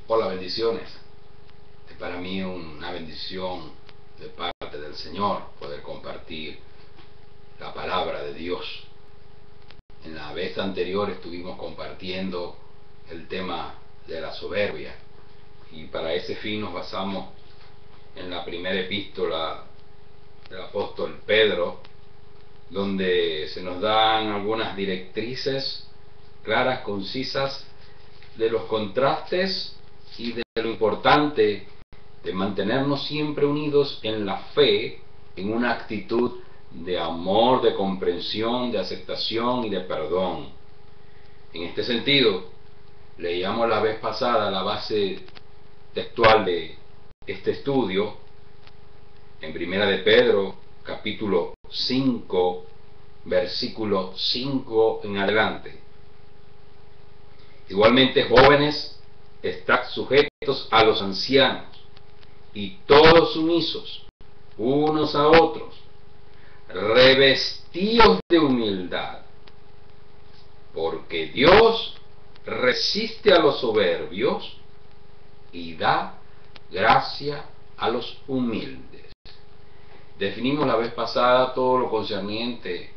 Hola, bendiciones. Es para mí una bendición de parte del Señor poder compartir la palabra de Dios. En la vez anterior estuvimos compartiendo el tema de la soberbia y para ese fin nos basamos en la primera epístola del apóstol Pedro, donde se nos dan algunas directrices claras, concisas, de los contrastes y de lo importante de mantenernos siempre unidos en la fe, en una actitud de amor, de comprensión, de aceptación y de perdón. En este sentido, leíamos la vez pasada la base textual de este estudio en Primera de Pedro, capítulo 5, versículo 5 en adelante. Igualmente, jóvenes, estad sujetos a los ancianos, y todos sumisos unos a otros, revestidos de humildad, porque Dios resiste a los soberbios y da gracia a los humildes. Definimos la vez pasada todo lo concerniente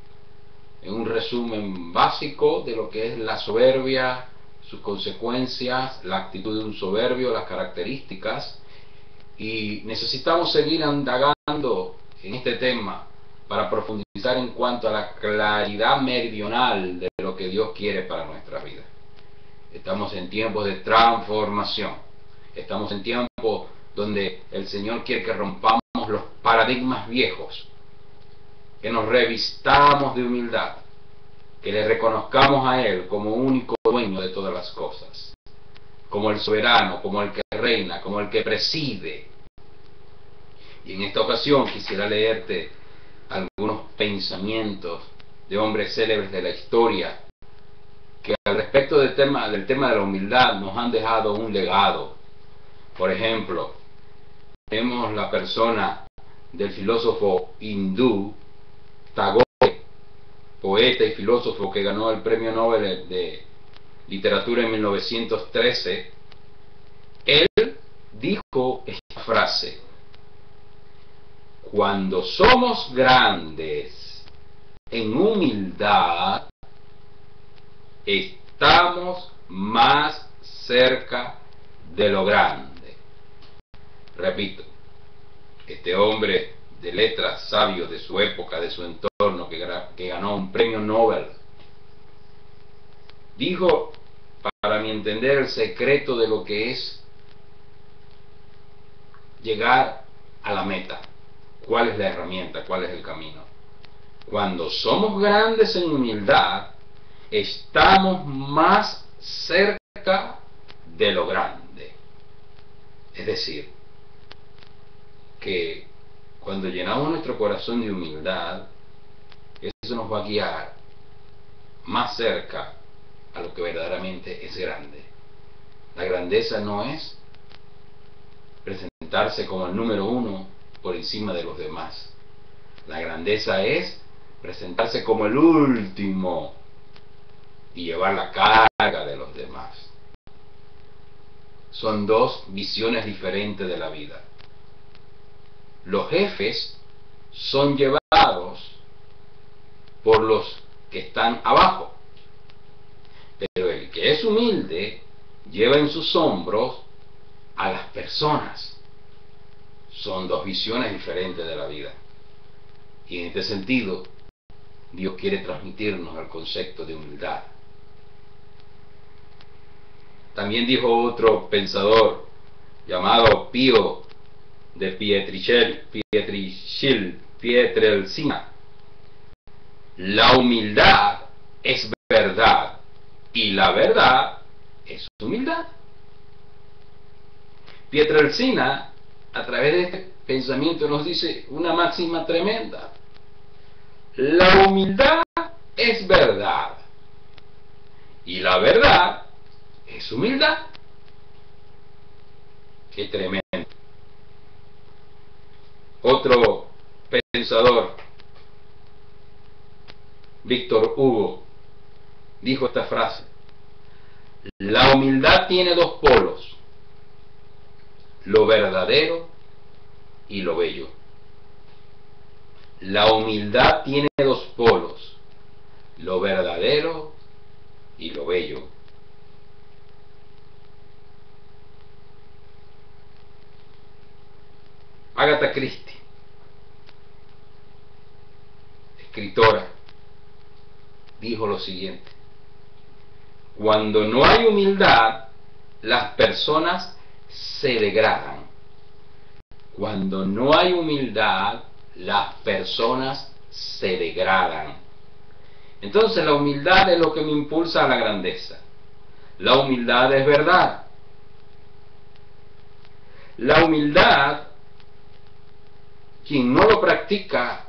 en un resumen básico de lo que es la soberbia, sus consecuencias, la actitud de un soberbio, las características, y necesitamos seguir indagando en este tema para profundizar en cuanto a la claridad meridional de lo que Dios quiere para nuestra vida. Estamos en tiempos de transformación, estamos en tiempos donde el Señor quiere que rompamos los paradigmas viejos, que nos revistamos de humildad, que le reconozcamos a Él como único dueño de todas las cosas, como el soberano, como el que reina, como el que preside. Y en esta ocasión quisiera leerte algunos pensamientos de hombres célebres de la historia que al respecto del tema de la humildad nos han dejado un legado. Por ejemplo, tenemos la persona del filósofo hindú Tagore, poeta y filósofo que ganó el Premio Nobel de Literatura en 1913. Él dijo esta frase: cuando somos grandes en humildad, estamos más cerca de lo grande. Repito, este hombre de letras, sabio de su época, de su entorno, que ganó un premio Nobel, dijo, para mi entender, el secreto de lo que es llegar a la meta. ¿Cuál es la herramienta? ¿Cuál es el camino? Cuando somos grandes en humildad, estamos más cerca de lo grande. Es decir, que cuando llenamos nuestro corazón de humildad, eso nos va a guiar más cerca a lo que verdaderamente es grande. La grandeza no es presentarse como el número uno por encima de los demás. La grandeza es presentarse como el último y llevar la carga de los demás. Son dos visiones diferentes de la vida. Los jefes son llevados por los que están abajo, pero el que es humilde lleva en sus hombros a las personas. Son dos visiones diferentes de la vida. Y en este sentido, Dios quiere transmitirnos el concepto de humildad. También dijo otro pensador llamado Pío de Pietrelcina: la humildad es verdad y la verdad es humildad. Pietrelcina, a través de este pensamiento, nos dice una máxima tremenda: la humildad es verdad y la verdad es humildad. Qué tremendo. Otro pensador, Víctor Hugo, dijo esta frase: la humildad tiene dos polos, lo verdadero y lo bello. La humildad tiene dos polos, lo verdadero y lo bello. Agatha Christie, escritora, dijo lo siguiente: cuando no hay humildad, las personas se degradan. Cuando no hay humildad, las personas se degradan. Entonces la humildad es lo que me impulsa a la grandeza. La humildad es verdad. La humildad, quien no lo practica,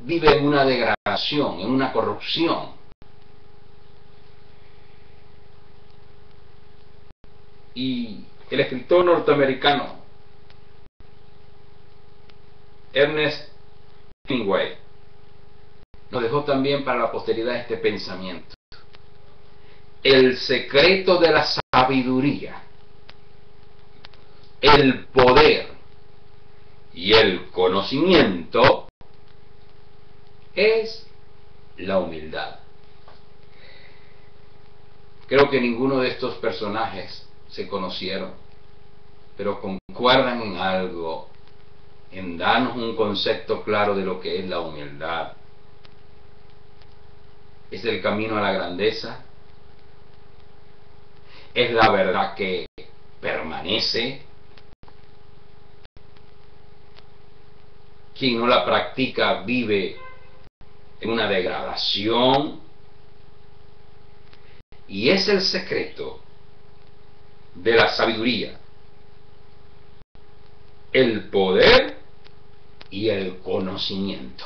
vive en una degradación, en una corrupción. Y el escritor norteamericano Ernest Hemingway nos dejó también para la posteridad este pensamiento: el secreto de la sabiduría, el poder y el conocimiento es la humildad. Creo que ninguno de estos personajes se conocieron, pero concuerdan en algo, en darnos un concepto claro de lo que es la humildad. Es el camino a la grandeza, es la verdad que permanece. Quien no la practica vive en una degradación, y es el secreto de la sabiduría, el poder y el conocimiento.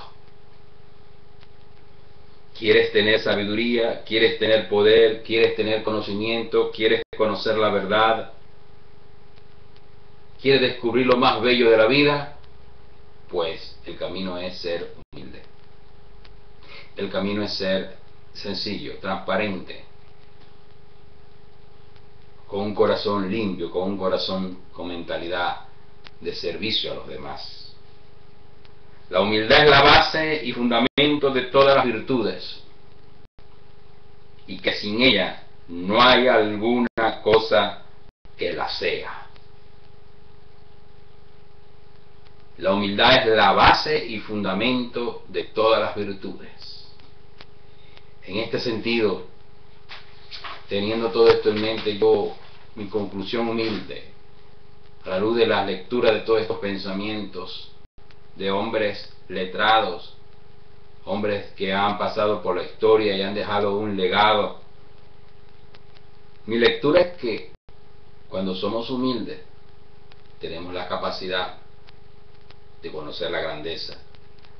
¿Quieres tener sabiduría? ¿Quieres tener poder? ¿Quieres tener conocimiento? ¿Quieres conocer la verdad? ¿Quieres descubrir lo más bello de la vida? Pues el camino es ser humilde. El camino es ser sencillo, transparente, con un corazón limpio, con un corazón con mentalidad de servicio a los demás. La humildad es la base y fundamento de todas las virtudes, y que sin ella no hay alguna cosa que la sea. La humildad es la base y fundamento de todas las virtudes. En este sentido, teniendo todo esto en mente, mi conclusión humilde, a la luz de la lectura de todos estos pensamientos de hombres letrados, hombres que han pasado por la historia y han dejado un legado, mi lectura es que cuando somos humildes tenemos la capacidad de conocer la grandeza,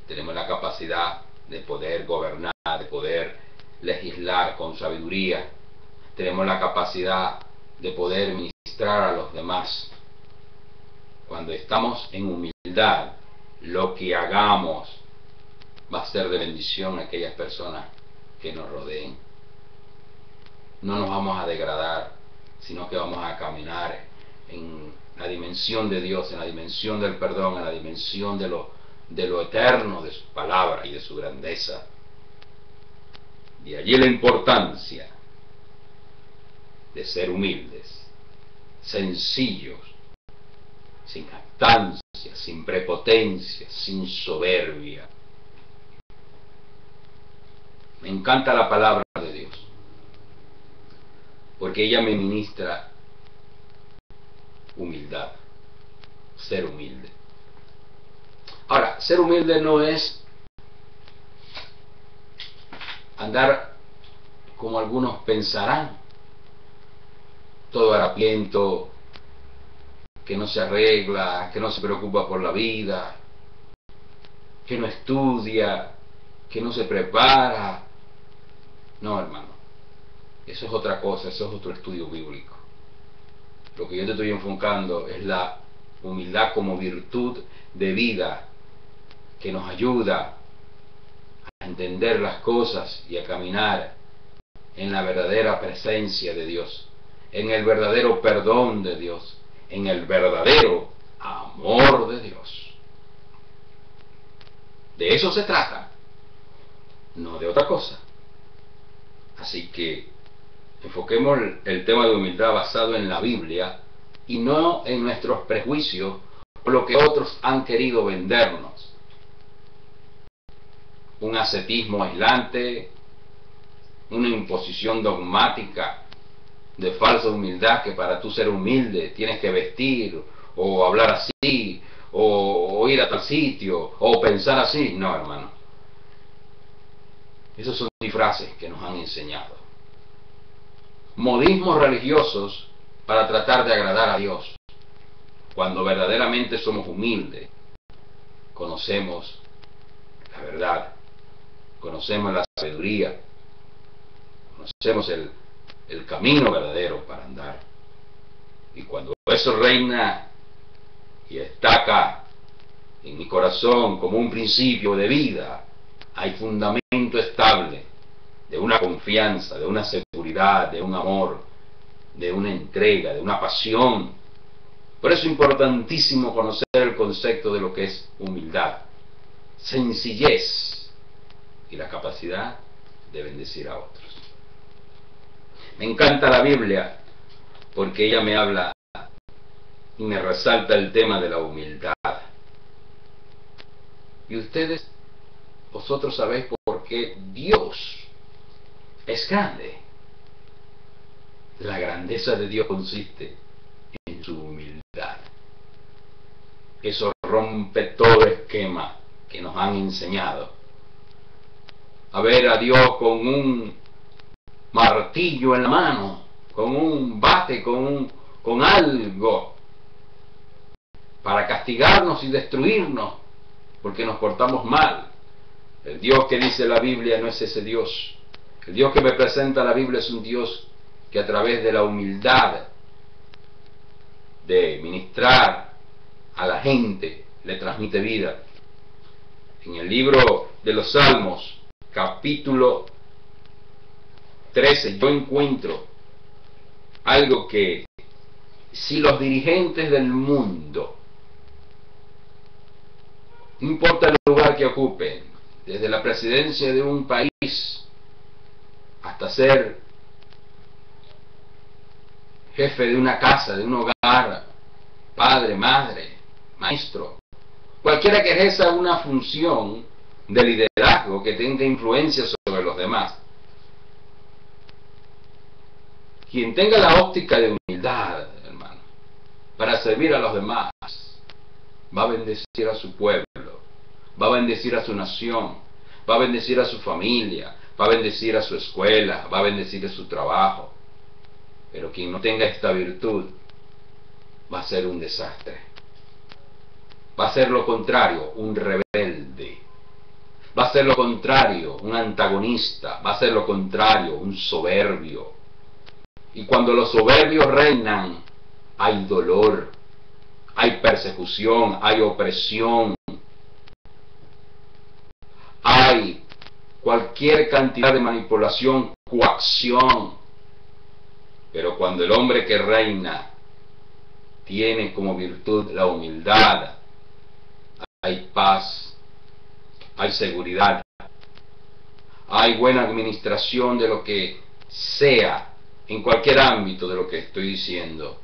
tenemos la capacidad de poder gobernar, de poder legislar con sabiduría, tenemos la capacidad de poder ministrar a los demás. Cuando estamos en humildad, lo que hagamos va a ser de bendición a aquellas personas que nos rodeen. No nos vamos a degradar, sino que vamos a caminar en la dimensión de Dios, en la dimensión del perdón, en la dimensión de lo eterno de su palabra y de su grandeza. De allí la importancia de ser humildes, sencillos, sin jactancia, sin prepotencia, sin soberbia. Me encanta la palabra de Dios, porque ella me ministra humildad, ser humilde. Ahora, ser humilde no es andar como algunos pensarán, todo harapiento, que no se arregla, que no se preocupa por la vida, que no estudia, que no se prepara. No, hermano, eso es otra cosa, eso es otro estudio bíblico. Lo que yo te estoy enfocando es la humildad como virtud de vida que nos ayuda a entender las cosas y a caminar en la verdadera presencia de Dios, en el verdadero perdón de Dios, en el verdadero amor de Dios. De eso se trata, no de otra cosa. Así que enfoquemos el tema de humildad basado en la Biblia y no en nuestros prejuicios o lo que otros han querido vendernos. Un ascetismo aislante, una imposición dogmática de falsa humildad, que para tú ser humilde tienes que vestir o hablar así o ir a tal sitio o pensar así. No, hermano, esos son disfraces que nos han enseñado, modismos religiosos para tratar de agradar a Dios, cuando verdaderamente somos humildes. Conocemos la verdad, conocemos la sabiduría, conocemos el camino verdadero para andar. Y cuando eso reina y destaca en mi corazón como un principio de vida, hay fundamento estable de una confianza, de una seguridad, de un amor, de una entrega, de una pasión. Por eso es importantísimo conocer el concepto de lo que es humildad, sencillez y la capacidad de bendecir a otros. Me encanta la Biblia porque ella me habla y me resalta el tema de la humildad. Y ustedes, vosotros sabéis por qué Dios es grande. La grandeza de Dios consiste en su humildad. Eso rompe todo esquema que nos han enseñado a ver a Dios con un martillo en la mano, con un bate, con algo para castigarnos y destruirnos porque nos portamos mal. El Dios que dice la Biblia no es ese Dios. El Dios que me presenta la Biblia es un Dios que a través de la humildad de ministrar a la gente le transmite vida. En el libro de los Salmos, capítulo 13, yo encuentro algo que, si los dirigentes del mundo, no importa el lugar que ocupen, desde la presidencia de un país hasta ser jefe de una casa, de un hogar, padre, madre, maestro, cualquiera que ejerza una función de liderazgo que tenga influencia sobre los demás, quien tenga la óptica de humildad, hermano, para servir a los demás, va a bendecir a su pueblo, va a bendecir a su nación, va a bendecir a su familia, va a bendecir a su escuela, va a bendecir a su trabajo. Pero quien no tenga esta virtud va a ser un desastre. Va a ser lo contrario, un rebelde. Va a ser lo contrario, un antagonista. Va a ser lo contrario, un soberbio. Y cuando los soberbios reinan, hay dolor, hay persecución, hay opresión, hay cualquier cantidad de manipulación, coacción. Pero cuando el hombre que reina tiene como virtud la humildad, hay paz, hay seguridad, hay buena administración de lo que sea, en cualquier ámbito de lo que estoy diciendo.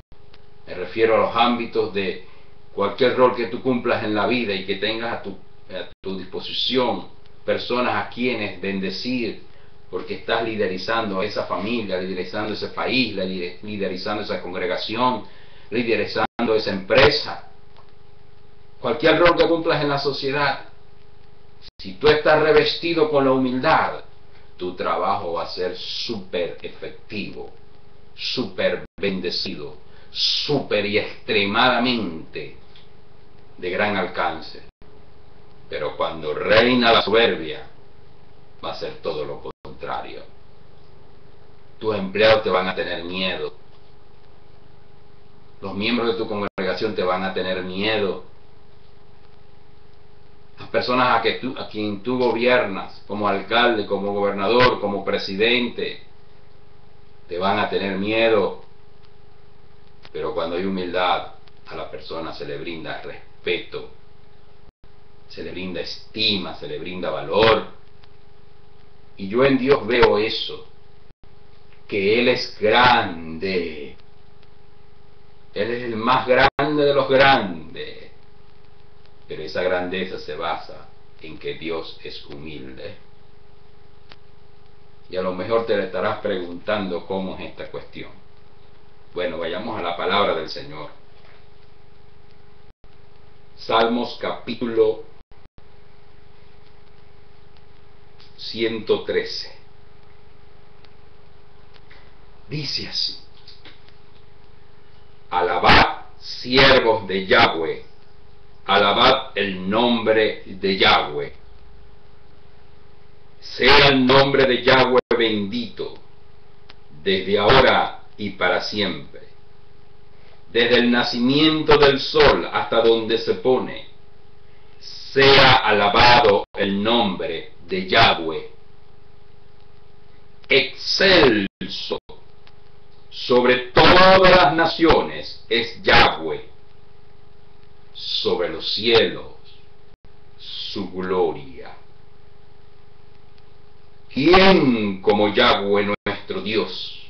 Me refiero a los ámbitos de cualquier rol que tú cumplas en la vida y que tengas a tu disposición personas a quienes bendecir, porque estás liderizando a esa familia, liderizando ese país, liderizando esa congregación, liderizando esa empresa. Cualquier rol que cumplas en la sociedad, si tú estás revestido con la humildad, tu trabajo va a ser súper efectivo, súper bendecido, súper y extremadamente de gran alcance. Pero cuando reina la soberbia, va a ser todo lo contrario. Tus empleados te van a tener miedo. Los miembros de tu congregación te van a tener miedo. Las personas a quien tú gobiernas, como alcalde, como gobernador, como presidente, te van a tener miedo. Pero cuando hay humildad, a la persona se le brinda respeto, se le brinda estima, se le brinda valor. Y yo en Dios veo eso, que Él es grande. Él es el más grande de los grandes. Pero esa grandeza se basa en que Dios es humilde. Y a lo mejor te estarás preguntando cómo es esta cuestión. Bueno, vayamos a la palabra del Señor. Salmos capítulo 113. Dice así: alabad, siervos de Yahweh, alabad el nombre de Yahweh. Sea el nombre de Yahweh bendito, desde ahora y para siempre. Desde el nacimiento del sol hasta donde se pone, sea alabado el nombre de Yahweh. Excelso sobre todas las naciones es Yahweh, sobre los cielos su gloria. ¿Quién como Yahweh nuestro Dios,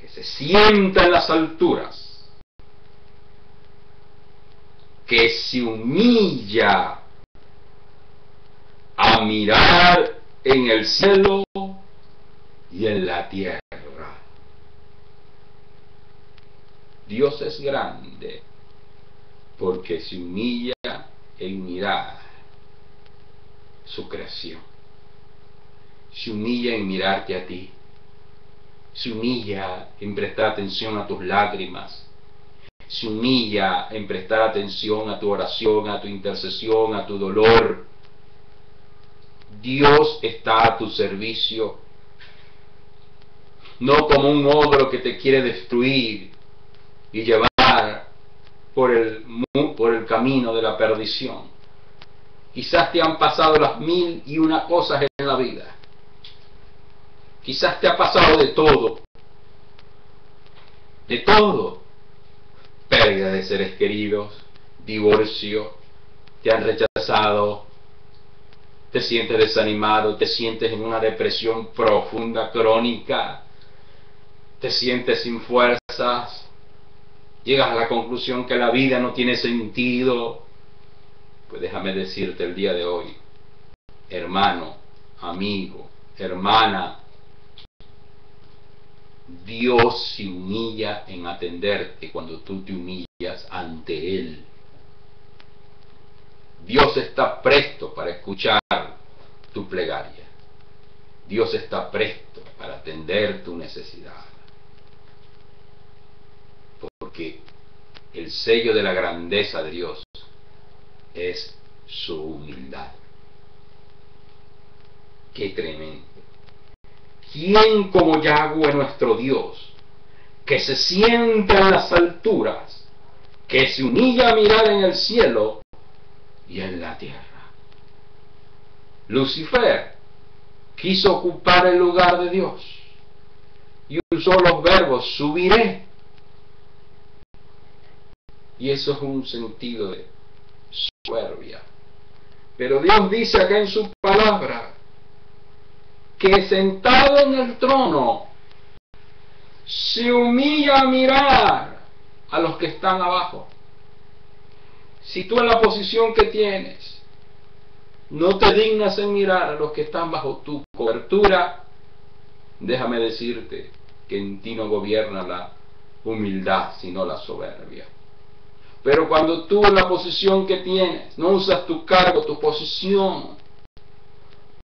que se sienta en las alturas, que se humilla a mirar en el cielo y en la tierra? Dios es grande porque se humilla en mirar su creación, se humilla en mirarte a ti, se humilla en prestar atención a tus lágrimas, se humilla en prestar atención a tu oración, a tu intercesión, a tu dolor. Dios está a tu servicio, no como un ogro que te quiere destruir y llevar por el camino de la perdición. Quizás te han pasado las 1001 cosas en la vida. Quizás te ha pasado de todo. De todo. Pérdida de seres queridos, divorcio, te han rechazado, te sientes desanimado, te sientes en una depresión profunda, crónica, te sientes sin fuerzas, llegas a la conclusión que la vida no tiene sentido. Pues déjame decirte el día de hoy, hermano, amigo, hermana, Dios se humilla en atenderte cuando tú te humillas ante Él. Dios está presto para escuchar tu plegaria. Dios está presto para atender tu necesidad. Porque el sello de la grandeza de Dios es su humildad. ¡Qué tremendo! ¿Quién como Yahweh nuestro Dios, que se sienta en las alturas, que se humilla a mirar en el cielo y en la tierra? Lucifer quiso ocupar el lugar de Dios y usó los verbos subiré. Y eso es un sentido de soberbia. Pero Dios dice acá en su palabra que sentado en el trono se humilla a mirar a los que están abajo. Si tú en la posición que tienes no te dignas en mirar a los que están bajo tu cobertura, déjame decirte que en ti no gobierna la humildad sino la soberbia. Pero cuando tú en la posición que tienes no usas tu cargo, tu posición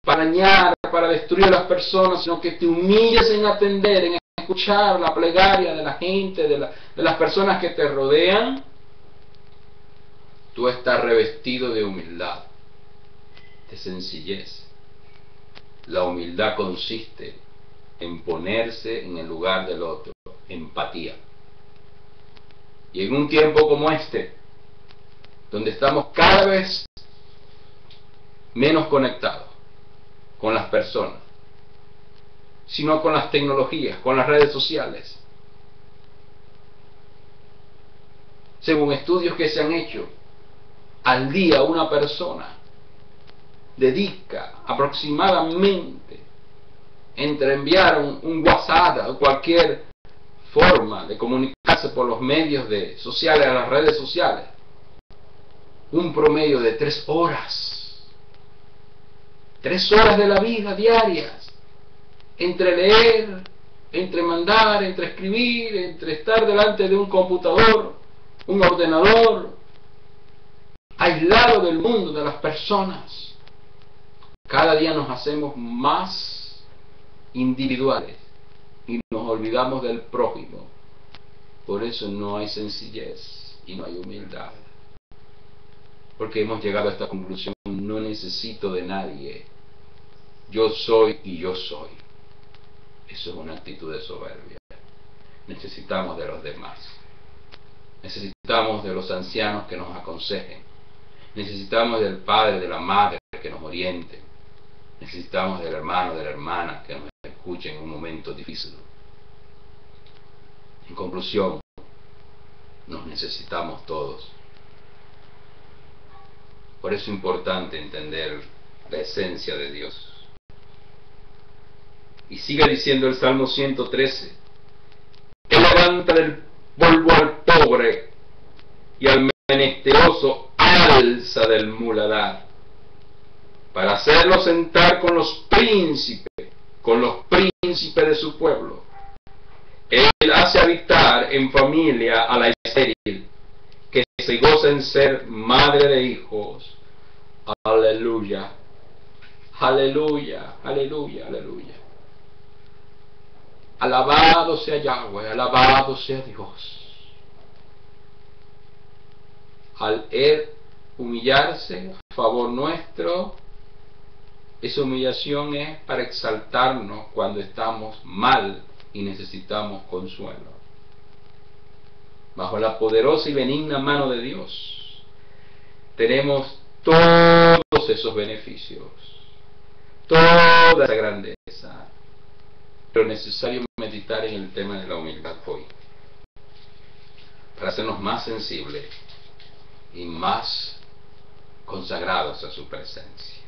para dañar, para destruir a las personas, sino que te humilles en atender, en escuchar la plegaria de la gente, de las personas que te rodean, tú estás revestido de humildad, de sencillez. La humildad consiste en ponerse en el lugar del otro, empatía. Y en un tiempo como este, donde estamos cada vez menos conectados con las personas, sino con las tecnologías, con las redes sociales, Según estudios que se han hecho, al día una persona dedica aproximadamente entre enviar un WhatsApp o cualquier forma de comunicarse por los medios sociales, a las redes sociales, un promedio de 3 horas. 3 horas de la vida diarias, entre leer, entre mandar, entre escribir, entre estar delante de un computador, un ordenador, aislado del mundo, de las personas. Cada día nos hacemos más individuales y nos olvidamos del prójimo. Por eso no hay sencillez y no hay humildad. Porque hemos llegado a esta conclusión: no necesito de nadie. Yo soy y yo soy. Eso es una actitud de soberbia. Necesitamos de los demás. Necesitamos de los ancianos que nos aconsejen. Necesitamos del padre, de la madre que nos orienten. Necesitamos del hermano, de la hermana que nos escuchen en un momento difícil. En conclusión, nos necesitamos todos. Por eso es importante entender la esencia de Dios. Y sigue diciendo el Salmo 113: Él levanta del polvo al pobre y al menesteroso alza del muladar, para hacerlo sentar con los príncipes de su pueblo. Él hace habitar en familia a la estéril, que se goza en ser madre de hijos. Aleluya, aleluya, aleluya, aleluya. Alabado sea Yahweh, alabado sea Dios. Al Él humillarse a favor nuestro, esa humillación es para exaltarnos cuando estamos mal y necesitamos consuelo. Bajo la poderosa y benigna mano de Dios tenemos todos esos beneficios, toda esa grandeza. Pero es necesario meditar en el tema de la humildad hoy, para hacernos más sensibles y más consagrados a su presencia.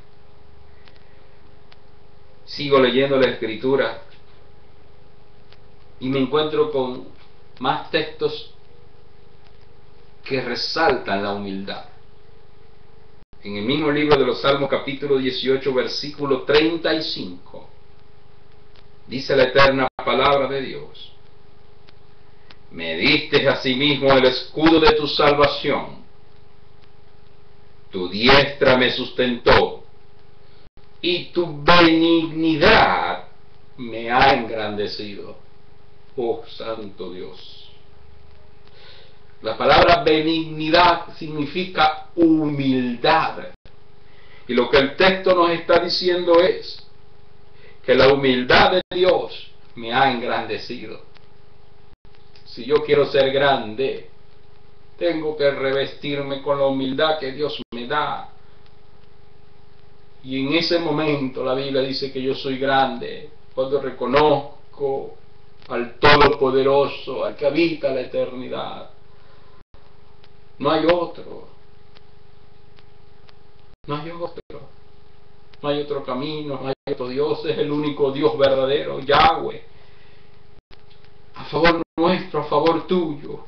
Sigo leyendo la Escritura y me encuentro con más textos que resaltan la humildad. En el mismo libro de los Salmos, capítulo 18, versículo 35, dice la eterna palabra de Dios: Me diste asimismo el escudo de tu salvación, tu diestra me sustentó, y tu benignidad me ha engrandecido. Oh Santo Dios. La palabra benignidad significa humildad. Y lo que el texto nos está diciendo es que la humildad de Dios me ha engrandecido. Si yo quiero ser grande, tengo que revestirme con la humildad que Dios me da. Y en ese momento la Biblia dice que yo soy grande cuando reconozco al Todopoderoso, al que habita la eternidad. No hay otro. No hay otro. No hay otro camino, no hay otro Dios. Es el único Dios verdadero, Yahweh. A favor nuestro, a favor tuyo.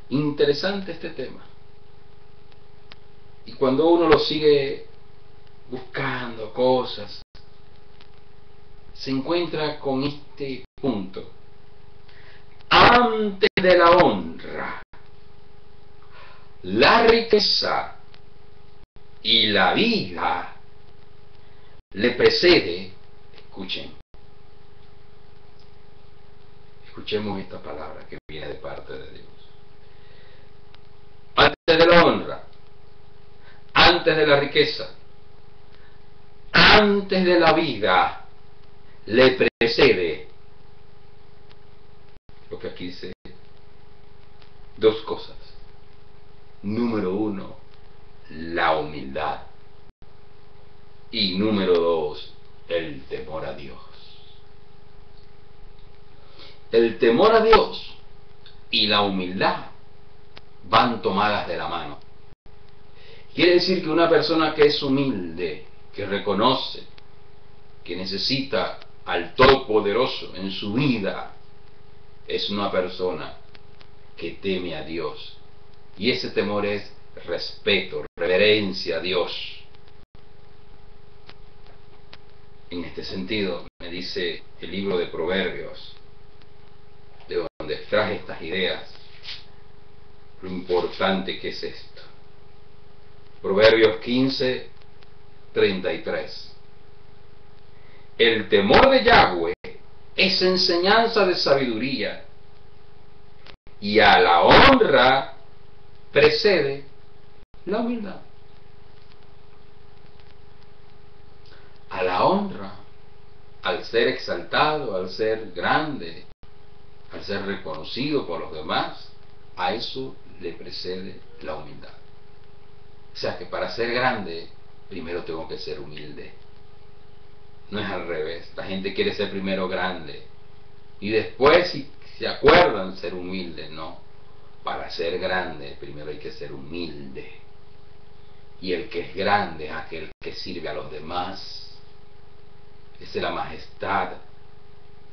Interesante este tema. Y cuando uno lo sigue buscando cosas, se encuentra con este punto: antes de la honra, la riqueza y la vida le precede. Escuchemos esta palabra que viene de parte de Dios. Antes de la honra, antes de la riqueza, antes de la vida, le precede, lo que aquí dice, dos cosas. Número uno, la humildad. Y número dos, el temor a Dios. El temor a Dios y la humildad van tomadas de la mano. Quiere decir que una persona que es humilde, que reconoce que necesita al Todopoderoso en su vida, es una persona que teme a Dios. Y ese temor es respeto, reverencia a Dios. En este sentido, me dice el libro de Proverbios, de donde extraje estas ideas, lo importante que es esto. Proverbios 15, 33. El temor de Yahweh es enseñanza de sabiduría, y a la honra precede la humildad. A la honra, al ser exaltado, al ser grande, al ser reconocido por los demás, a eso le precede la humildad. O sea que para ser grande, primero tengo que ser humilde. No es al revés. La gente quiere ser primero grande y después, si se acuerdan, ser humilde. No. Para ser grande, primero hay que ser humilde. Y el que es grande es aquel que sirve a los demás. Esa es la majestad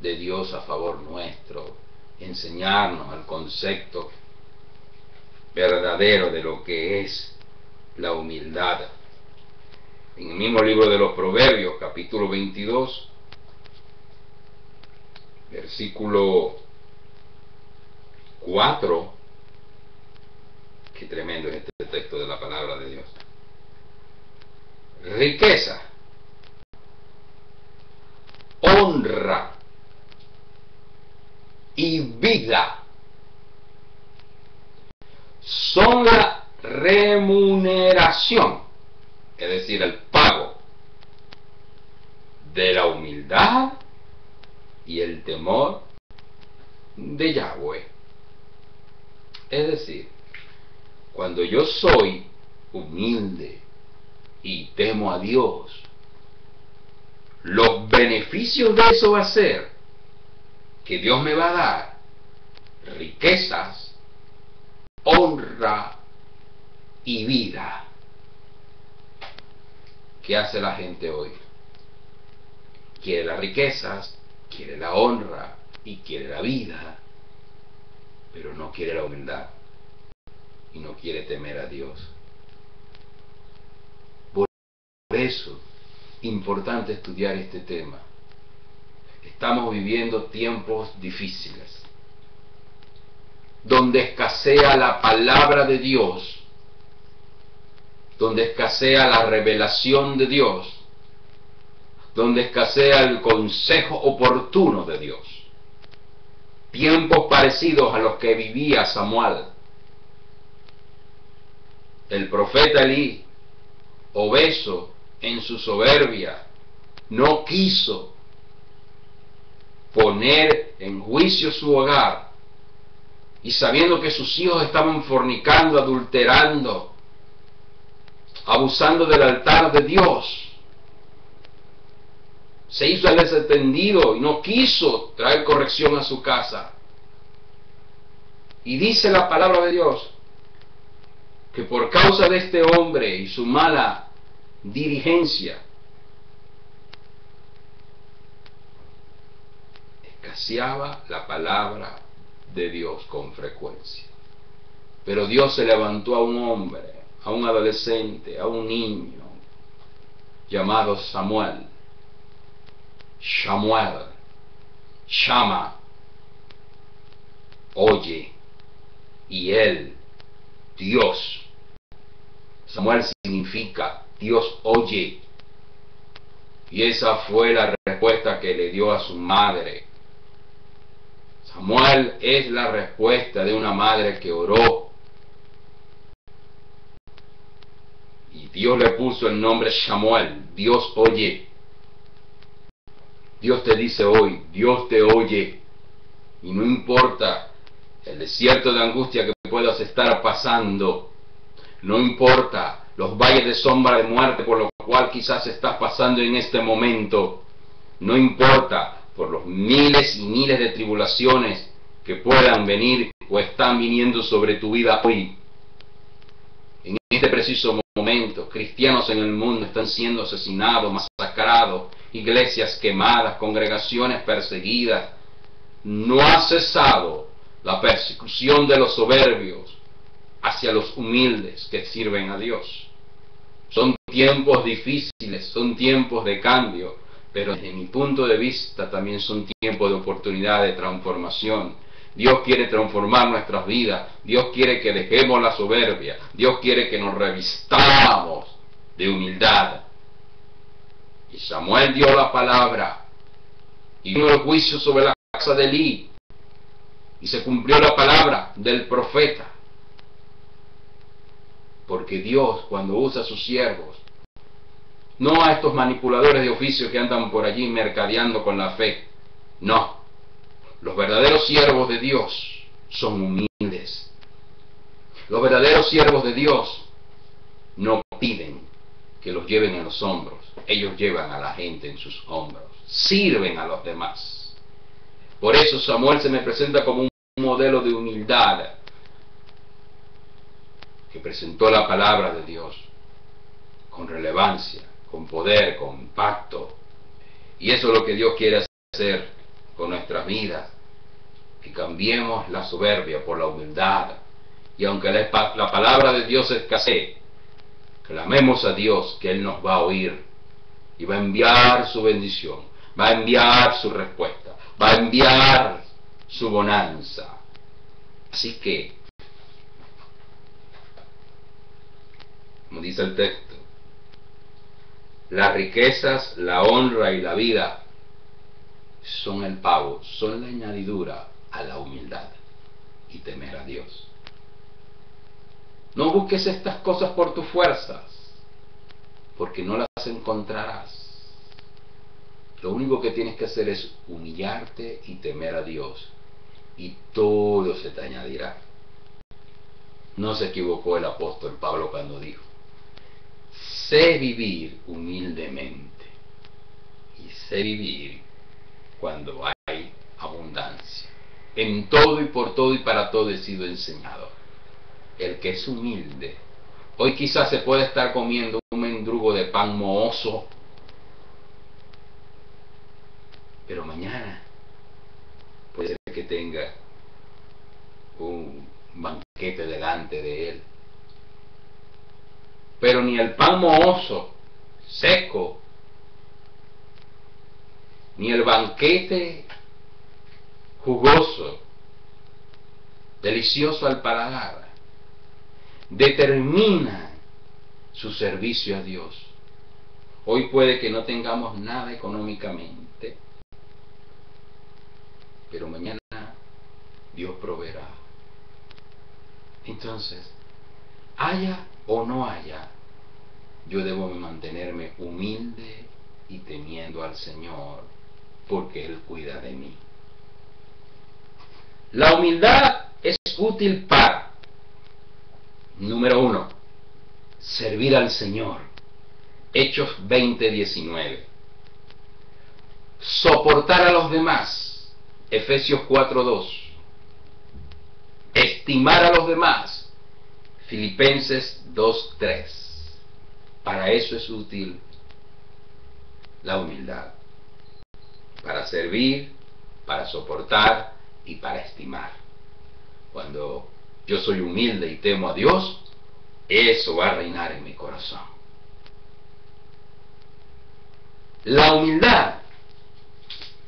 de Dios a favor nuestro. Enseñarnos el concepto verdadero de lo que es la humildad. En el mismo libro de los Proverbios, capítulo 22, versículo 4, qué tremendo es este texto de la palabra de Dios. Riqueza, honra y vida son la remuneración, es decir, el pago de la humildad y el temor de Yahweh. Es decir, cuando yo soy humilde y temo a Dios, los beneficios de eso va a ser que Dios me va a dar riquezas, honra y vida. ¿Qué hace la gente hoy? Quiere las riquezas, quiere la honra y quiere la vida, pero no quiere la humildad y no quiere temer a Dios. Por eso, importante estudiar este tema. Estamos viviendo tiempos difíciles, donde escasea la palabra de Dios, donde escasea la revelación de Dios, donde escasea el consejo oportuno de Dios. Tiempos parecidos a los que vivía Samuel. El profeta Elí, obeso en su soberbia, no quiso poner en juicio su hogar, y sabiendo que sus hijos estaban fornicando, adulterando, abusando del altar de Dios, se hizo el desentendido y no quiso traer corrección a su casa. Y dice la palabra de Dios que por causa de este hombre y su mala dirigencia, escaseaba la palabra de Dios con frecuencia. Pero Dios se levantó a un hombre, a un adolescente, a un niño llamado Samuel. Shama, oye, y él, Dios. Samuel significa Dios oye, y esa fue la respuesta que le dio a su madre. Samuel es la respuesta de una madre que oró, y Dios le puso el nombre Samuel, Dios oye. Dios te dice hoy, Dios te oye, y no importa el desierto de angustia que puedas estar pasando, no importa los valles de sombra de muerte por lo cual quizás estás pasando en este momento, no importa por los miles y miles de tribulaciones que puedan venir o están viniendo sobre tu vida hoy. En este preciso momento, cristianos en el mundo están siendo asesinados, masacrados, iglesias quemadas, congregaciones perseguidas. No ha cesado la persecución de los soberbios hacia los humildes que sirven a Dios. Son tiempos difíciles, son tiempos de cambio, pero desde mi punto de vista también son tiempos de oportunidad, de transformación. Dios quiere transformar nuestras vidas, Dios quiere que dejemos la soberbia, Dios quiere que nos revistamos de humildad. Y Samuel dio la palabra, y vino el juicio sobre la casa de Elí, y se cumplió la palabra del profeta. Porque Dios, cuando usa a sus siervos, no a estos manipuladores de oficio que andan por allí mercadeando con la fe, no. Los verdaderos siervos de Dios son humildes. Los verdaderos siervos de Dios no piden que los lleven en los hombros. Ellos llevan a la gente en sus hombros. Sirven a los demás. Por eso Samuel se me presenta como un modelo de humildad que presentó la palabra de Dios con relevancia, con poder, con impacto. Y eso es lo que Dios quiere hacer con nuestras vidas, que cambiemos la soberbia por la humildad. Y aunque la palabra de Dios escasee, clamemos a Dios que Él nos va a oír y va a enviar su bendición, va a enviar su respuesta, va a enviar su bonanza. Así que, como dice el texto, las riquezas, la honra y la vida son el pago, son la añadidura a la humildad y temer a Dios. No busques estas cosas por tus fuerzas, porque no las encontrarás. Lo único que tienes que hacer es humillarte y temer a Dios, y todo se te añadirá. No se equivocó el apóstol Pablo cuando dijo: sé vivir humildemente y sé vivir cuando hay abundancia. En todo y por todo y para todo he sido enseñado. El que es humilde, hoy quizás se puede estar comiendo un mendrugo de pan mohoso, pero mañana puede ser que tenga un banquete delante de él. Pero ni el pan mohoso, seco, ni el banquete jugoso, delicioso al paladar, determina su servicio a Dios. Hoy puede que no tengamos nada económicamente, pero mañana Dios proveerá. Entonces, haya o no haya, yo debo mantenerme humilde y temiendo al Señor, porque Él cuida de mí. La humildad es útil para, número 1, servir al Señor. Hechos 20:19. Soportar a los demás. Efesios 4:2. Estimar a los demás. Filipenses 2:3. Para eso es útil la humildad. Para servir, para soportar y para estimar. Cuando yo soy humilde y temo a Dios, eso va a reinar en mi corazón. La humildad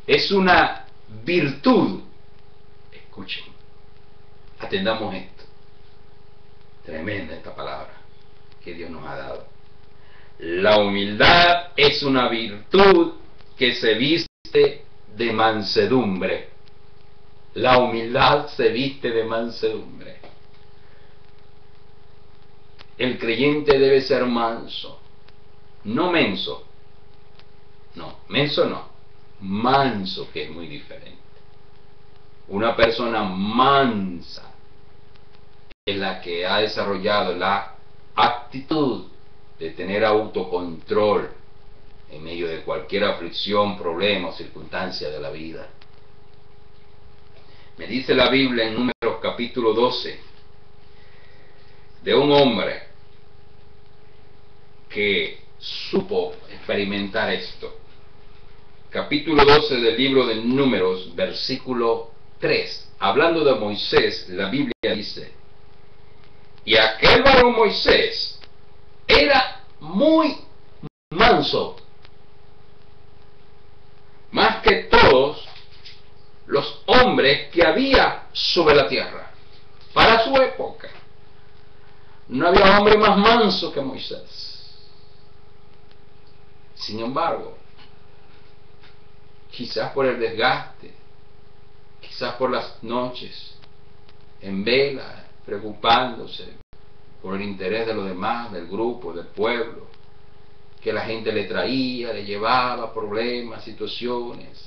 es una virtud. Escuchen, atendamos esto. Tremenda esta palabra que Dios nos ha dado. La humildad es una virtud que se viste de mansedumbre. La humildad se viste de mansedumbre. El creyente debe ser manso, no menso. No, menso no, manso, que es muy diferente. Una persona mansa es la que ha desarrollado la actitud de tener autocontrol, en medio de cualquier aflicción, problema o circunstancia de la vida. Me dice la Biblia en Números capítulo 12 de un hombre que supo experimentar esto. Capítulo 12 del libro de Números, versículo 3. Hablando de Moisés, la Biblia dice: y aquel varón Moisés era muy manso, más que todos los hombres que había sobre la tierra. Para su época no había hombre más manso que Moisés. Sin embargo, quizás por el desgaste, quizás por las noches en vela, preocupándose por el interés de los demás, del grupo, del pueblo, que la gente le traía, le llevaba problemas, situaciones.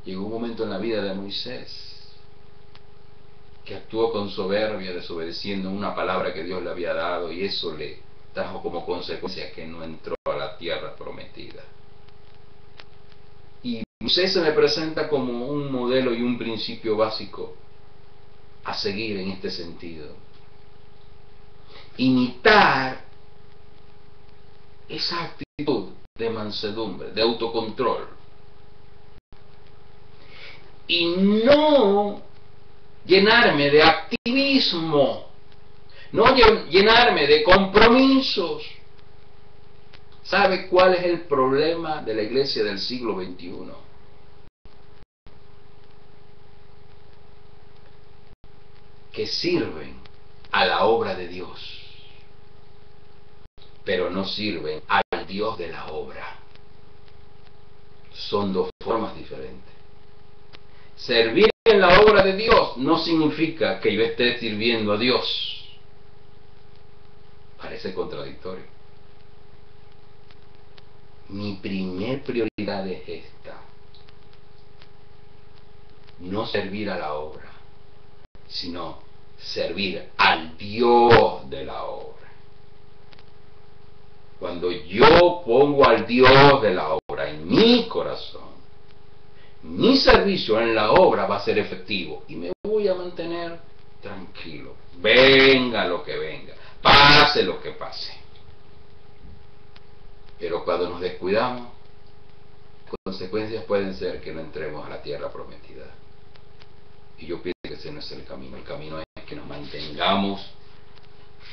Llegó un momento en la vida de Moisés que actuó con soberbia, desobedeciendo una palabra que Dios le había dado, y eso le trajo como consecuencia que no entró a la tierra prometida. Y Moisés se me presenta como un modelo y un principio básico a seguir en este sentido. Imitar esa actitud de mansedumbre, de autocontrol, y no llenarme de activismo, no llenarme de compromisos. ¿Sabe cuál es el problema de la iglesia del siglo XXI? Que sirven a la obra de Dios, pero no sirven al Dios de la obra. Son dos formas diferentes. Servir en la obra de Dios no significa que yo esté sirviendo a Dios. Parece contradictorio. Mi primer prioridad es esta: no servir a la obra, sino servir al Dios de la obra. Cuando yo pongo al Dios de la obra en mi corazón, mi servicio en la obra va a ser efectivo y me voy a mantener tranquilo, venga lo que venga, pase lo que pase. Pero cuando nos descuidamos, consecuencias pueden ser que no entremos a la tierra prometida. Y yo pienso que ese no es el camino. El camino es que nos mantengamos,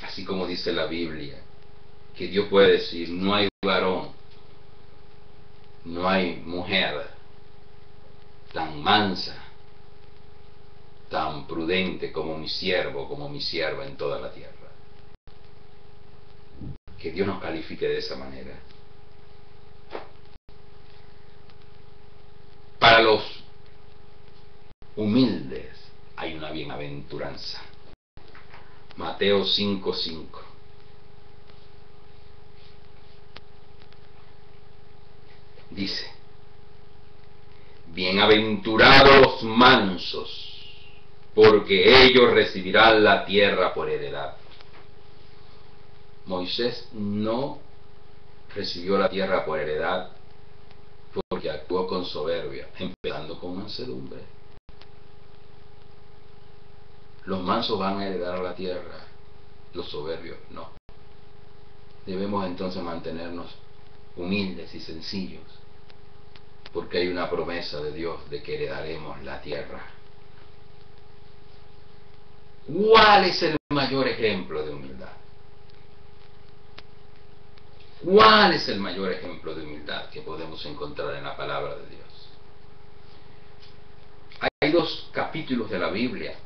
así como dice la Biblia, que Dios puede decir: no hay varón, no hay mujer tan mansa, tan prudente como mi siervo, como mi sierva en toda la tierra. Que Dios nos califique de esa manera. Para los humildes hay una bienaventuranza. Mateo 5:5. Dice: bienaventurados los mansos, porque ellos recibirán la tierra por heredad. Moisés no recibió la tierra por heredad porque actuó con soberbia, empezando con mansedumbre. Los mansos van a heredar la tierra, los soberbios no. Debemos entonces mantenernos humildes y sencillos, porque hay una promesa de Dios de que heredaremos la tierra. ¿Cuál es el mayor ejemplo de humildad? ¿Cuál es el mayor ejemplo de humildad que podemos encontrar en la palabra de Dios? Hay dos capítulos de la Biblia,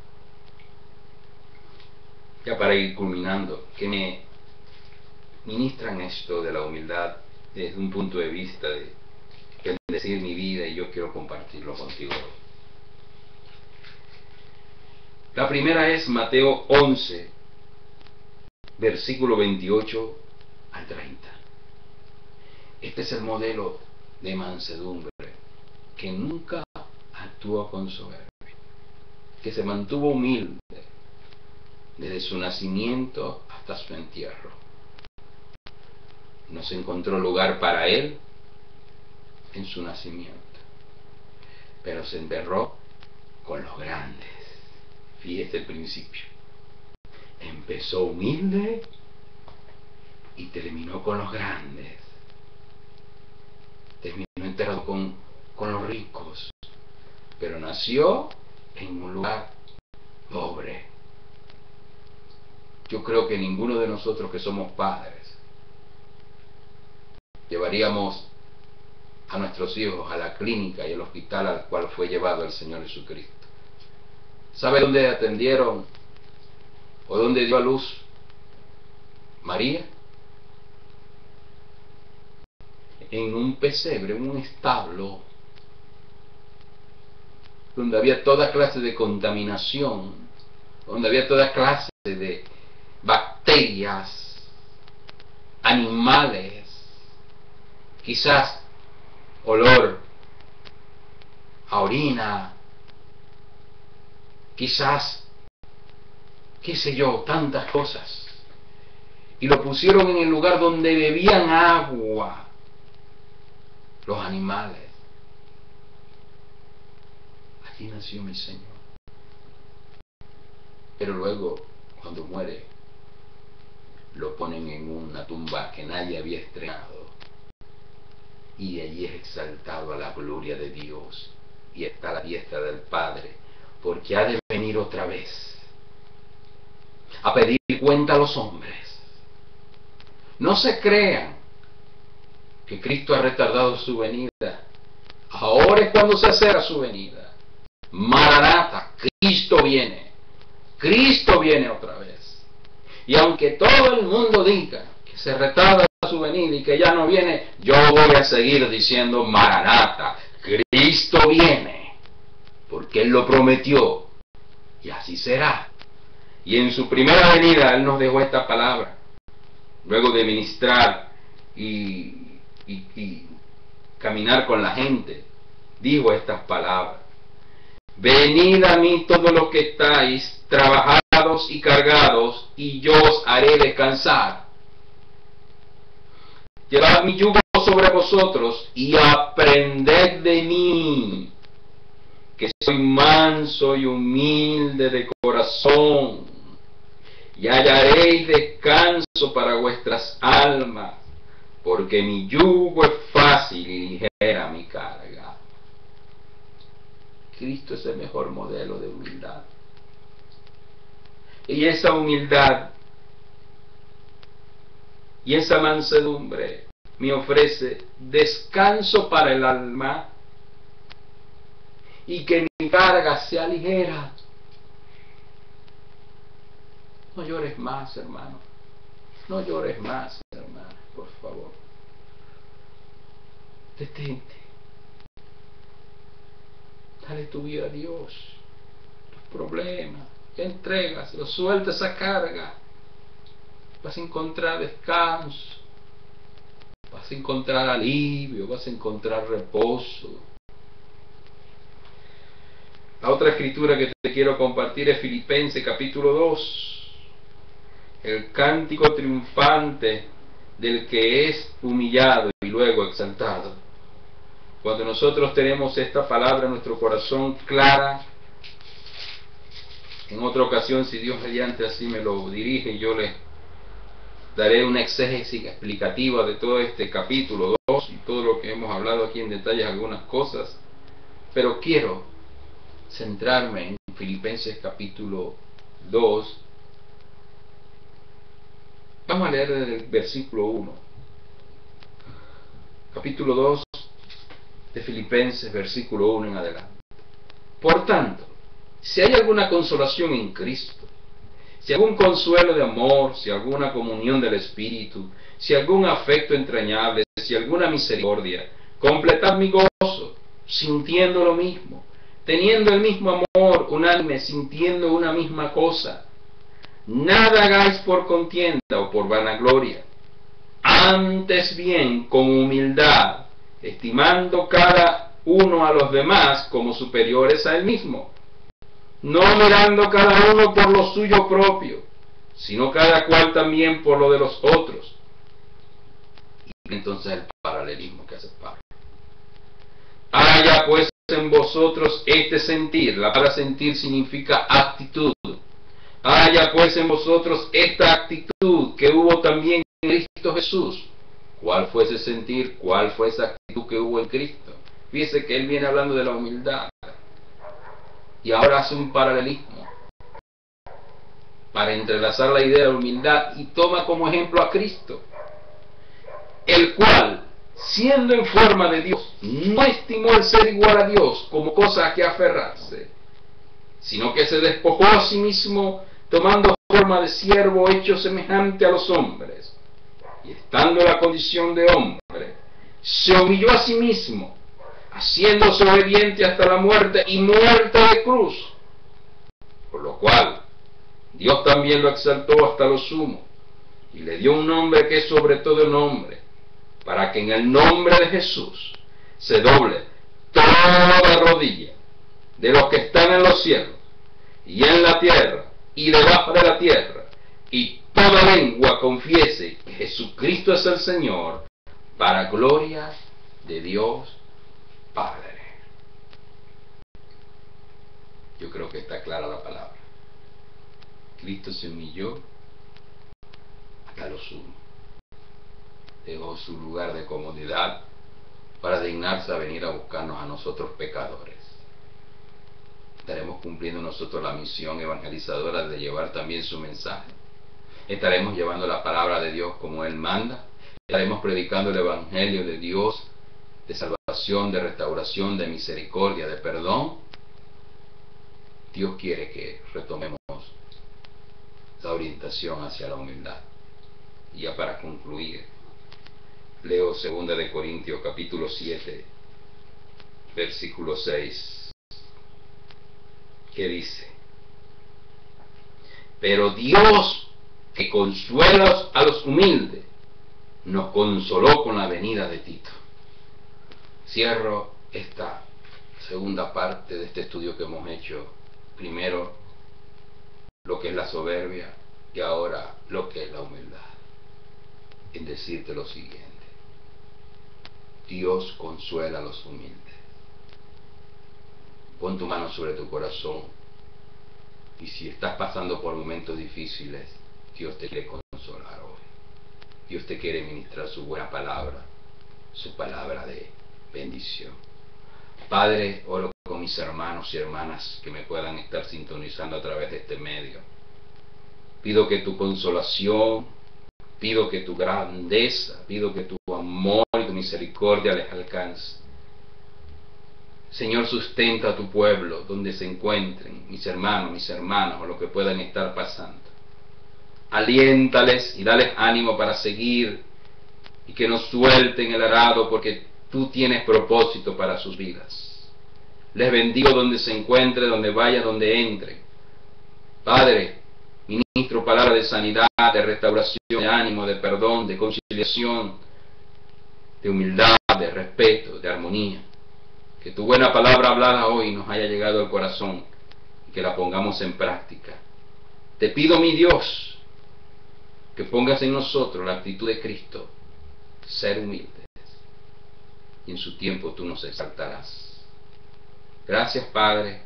ya para ir culminando, que me ministran esto de la humildad desde un punto de vista de bendecir mi vida, y yo quiero compartirlo contigo hoy. La primera es Mateo 11, versículo 28 al 30. Este es el modelo de mansedumbre, que nunca actuó con soberbia, que se mantuvo humilde desde su nacimiento hasta su entierro. no se encontró lugar para él en su nacimiento, pero se enterró con los grandes. Fíjese el principio. Empezó humilde y terminó con los grandes. Terminó enterrado con los ricos, pero nació en un lugar pobre. Yo creo que ninguno de nosotros que somos padres llevaríamos a nuestros hijos a la clínica y al hospital al cual fue llevado el Señor Jesucristo. ¿Sabe dónde atendieron o dónde dio a luz María? En un pesebre, en un establo, donde había toda clase de contaminación, donde había toda clase de bacterias, animales, quizás olor a orina, quizás, qué sé yo, tantas cosas. Y lo pusieron en el lugar donde bebían agua los animales. Allí nació mi Señor. Pero luego, cuando muere, lo ponen en una tumba que nadie había estrenado. Y de allí es exaltado a la gloria de Dios. Y está a la diestra del Padre, porque ha de venir otra vez a pedir cuenta a los hombres. No se crean que Cristo ha retardado su venida. Ahora es cuando se acerca su venida. Maranata, Cristo viene. Cristo viene otra vez. Y aunque todo el mundo diga que se retarda su venida y que ya no viene, yo voy a seguir diciendo Maranata, Cristo viene, porque Él lo prometió, y así será. Y en su primera venida Él nos dejó esta palabra, luego de ministrar y caminar con la gente, dijo estas palabras: venid a mí todos los que estáis trabajados y cargados, y yo os haré descansar. Llevad mi yugo sobre vosotros y aprended de mí, que soy manso y humilde de corazón, y hallaréis descanso para vuestras almas, porque mi yugo es fácil y ligera mi carga. Cristo es el mejor modelo de humildad. Y esa humildad y esa mansedumbre me ofrece descanso para el alma y que mi carga sea ligera. No llores más, hermano. No llores más, hermano, por favor. Detente. Dale tu vida a Dios. Tus problemas, entregas, lo suelta esa carga. Vas a encontrar descanso, vas a encontrar alivio, vas a encontrar reposo. La otra escritura que te quiero compartir es Filipenses capítulo 2, el cántico triunfante del que es humillado y luego exaltado. Cuando nosotros tenemos esta palabra en nuestro corazón clara, en otra ocasión, si Dios mediante así me lo dirige, yo les daré una exégesis explicativa de todo este capítulo 2 y todo lo que hemos hablado aquí en detalles, algunas cosas, pero quiero centrarme en Filipenses capítulo 2. Vamos a leer desde el versículo 1. Capítulo 2 de Filipenses, versículo 1 en adelante. Por tanto, si hay alguna consolación en Cristo, si algún consuelo de amor, si alguna comunión del Espíritu, si algún afecto entrañable, si alguna misericordia, completad mi gozo, sintiendo lo mismo, teniendo el mismo amor, unánime, sintiendo una misma cosa. Nada hagáis por contienda o por vanagloria, antes bien con humildad, estimando cada uno a los demás como superiores a él mismo, no mirando cada uno por lo suyo propio, sino cada cual también por lo de los otros. Entonces el paralelismo que hace Pablo. Haya pues en vosotros este sentir. La palabra sentir significa actitud. Haya pues en vosotros esta actitud que hubo también en Cristo Jesús. ¿Cuál fue ese sentir? ¿Cuál fue esa actitud que hubo en Cristo? Fíjese que él viene hablando de la humildad. Y ahora hace un paralelismo para entrelazar la idea de humildad y toma como ejemplo a Cristo, el cual, siendo en forma de Dios, no estimó el ser igual a Dios como cosa a que aferrarse, sino que se despojó a sí mismo, tomando forma de siervo hecho semejante a los hombres, y estando en la condición de hombre, se humilló a sí mismo, haciéndose obediente hasta la muerte y muerte de cruz, por lo cual Dios también lo exaltó hasta lo sumo, y le dio un nombre que es sobre todo nombre, para que en el nombre de Jesús se doble toda rodilla de los que están en los cielos y en la tierra y debajo de la tierra, y toda lengua confiese que Jesucristo es el Señor, para gloria de Dios Padre. Yo creo que está clara la palabra. Cristo se humilló hasta lo sumo. Dejó su lugar de comodidad para dignarse a venir a buscarnos a nosotros pecadores. Estaremos cumpliendo nosotros la misión evangelizadora de llevar también su mensaje. Estaremos llevando la palabra de Dios como Él manda. Estaremos predicando el evangelio de Dios, de salvación, de restauración, de misericordia, de perdón. Dios quiere que retomemos la orientación hacia la humildad. Y ya para concluir, leo 2 de Corintios capítulo 7, versículo 6, que dice: pero Dios, que consuela a los humildes, nos consoló con la venida de Tito. Cierro esta segunda parte de este estudio que hemos hecho. Primero, lo que es la soberbia, y ahora lo que es la humildad, en decirte lo siguiente: Dios consuela a los humildes. Pon tu mano sobre tu corazón, y si estás pasando por momentos difíciles, Dios te quiere consolar hoy. Dios te quiere ministrar su buena palabra, su palabra de bendición. Padre, oro con mis hermanos y hermanas que me puedan estar sintonizando a través de este medio. Pido que tu consolación, pido que tu grandeza, pido que tu amor y tu misericordia les alcance. Señor, sustenta a tu pueblo donde se encuentren, mis hermanos, mis hermanas, o lo que puedan estar pasando. Aliéntales y dales ánimo para seguir, y que no suelten el arado, porque tú tienes propósito para sus vidas. Les bendigo donde se encuentre, donde vaya, donde entre. Padre, ministro palabra de sanidad, de restauración, de ánimo, de perdón, de conciliación, de humildad, de respeto, de armonía. Que tu buena palabra hablada hoy nos haya llegado al corazón y que la pongamos en práctica. Te pido, mi Dios, que pongas en nosotros la actitud de Cristo, ser humildes, y en su tiempo tú nos exaltarás. Gracias, Padre.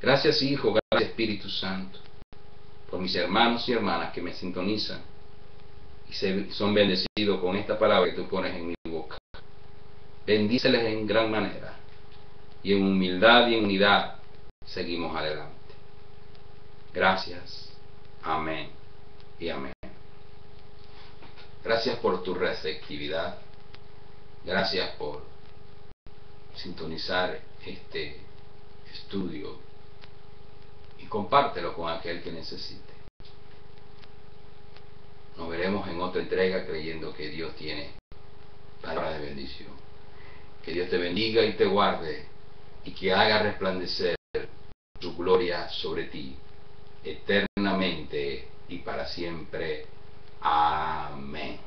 Gracias, Hijo. Gracias, Espíritu Santo, por mis hermanos y hermanas que me sintonizan y son bendecidos con esta palabra que tú pones en mi boca. Bendíceles en gran manera, y en humildad y en unidad seguimos adelante. Gracias. Amén y amén. Gracias por tu receptividad. Gracias por sintonizar este estudio y compártelo con aquel que necesite. Nos veremos en otra entrega, creyendo que Dios tiene palabra de bendición. Que Dios te bendiga y te guarde, y que haga resplandecer su gloria sobre ti eternamente y para siempre. Amén.